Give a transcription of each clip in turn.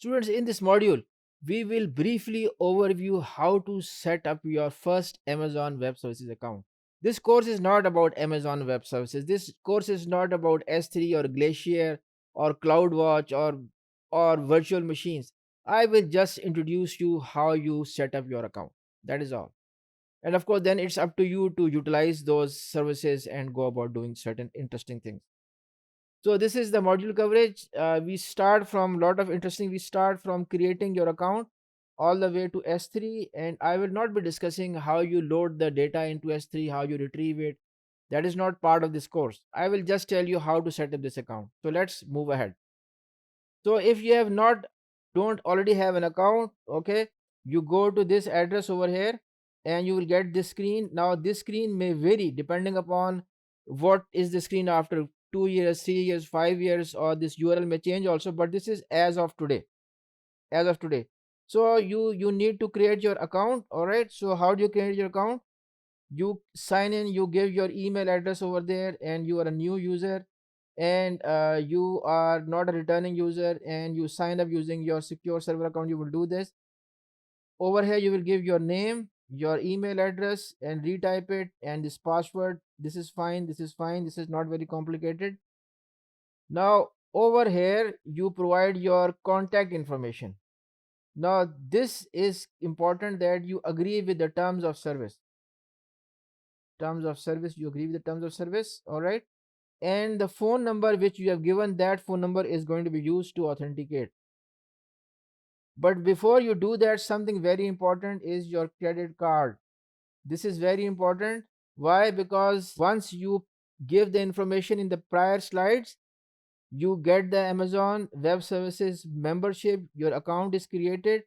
Students, in this module, we will briefly overview how to set up your first Amazon Web Services account. This course is not about Amazon Web Services. This course is not about S3 or Glacier or CloudWatch or virtual machines. I will just introduce you how you set up your account. That is all. And of course, then it's up to you to utilize those services and go about doing certain interesting things. So this is the module coverage. We start from lot of interesting. We start from creating your account all the way to S3, and I will not be discussing how you load the data into S3, how you retrieve it. That is not part of this course. I will just tell you how to set up this account. So let's move ahead. So if you have not don't already have an account, okay, you go to this address over here and you will get this screen. Now this screen may vary depending upon what is the screen after 2 years, 3 years, 5 years, or this URL may change also, but this is as of today. As of today. So you need to create your account. All right. So how do you create your account? You sign in, you give your email address over there, and you are a new user, and you are not a returning user, and you sign up using your secure server account. You will do this over here. You will give your name, your email address, and retype it, and this password. This is fine, this is fine, this is not very complicated. Now over here you provide your contact information. Now this is important that you agree with the terms of service. You agree with the terms of service. All right. And the phone number which you have given, that phone number is going to be used to authenticate. But before you do that, something very important is your credit card. This is very important. Why? Because once you give the information in the prior slides, you get the Amazon Web Services membership, your account is created,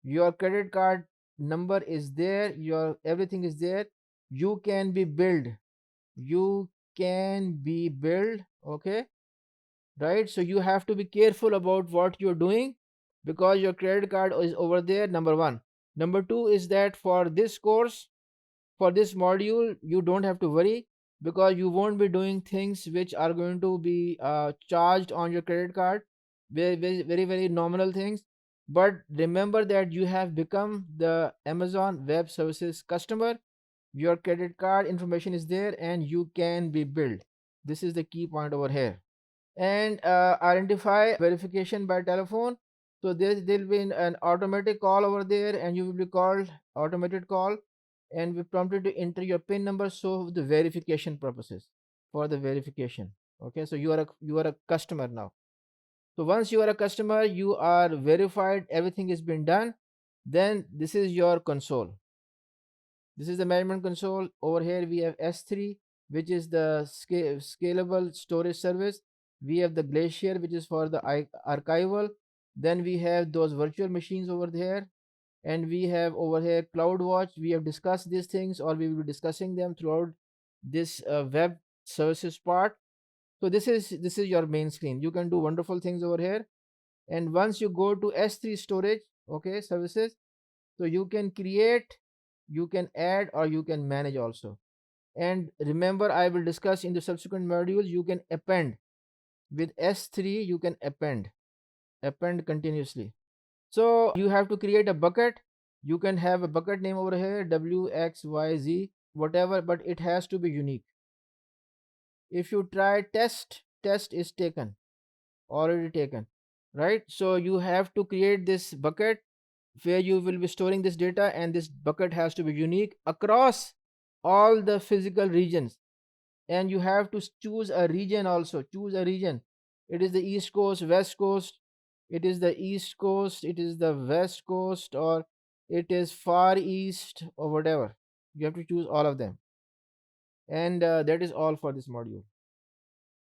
your credit card number is there, your everything is there. You can be billed. You can be billed. Okay. Right. So you have to be careful about what you're doing because your credit card is over there. Number one. Number two is that for this course, for this module, you don't have to worry because you won't be doing things which are going to be charged on your credit card. Very nominal things. But remember that you have become the Amazon Web Services customer. Your credit card information is there and you can be billed. This is the key point over here. And identify verification by telephone. So there'll be an automatic call over there, and you will be called automated call, and we prompted to enter your PIN number. So the verification purposes, for the verification. Okay, so you are a customer now. So once you are a customer, you are verified, everything has been done. Then this is your console. This is the management console. Over here we have S3, which is the scalable storage service. We have the Glacier, which is for the archival. Then we have those virtual machines over there. And we have over here CloudWatch. We have discussed these things, or we will be discussing them throughout this web services part. So this is your main screen. You can do wonderful things over here. And once you go to S3 storage, okay, services, so you can create, you can add, or you can manage also. And remember, I will discuss in the subsequent modules, you can append. With S3 you can append continuously. So you have to create a bucket. You can have a bucket name over here, WXYZ, whatever, but it has to be unique. If you try test is taken, already taken, right? So you have to create this bucket where you will be storing this data, and this bucket has to be unique across all the physical regions. And you have to choose a region also. Choose a region. It is the East Coast, West Coast, it is the East Coast, it is the West Coast, or it is Far East, or whatever. You have to choose all of them. And that is all for this module.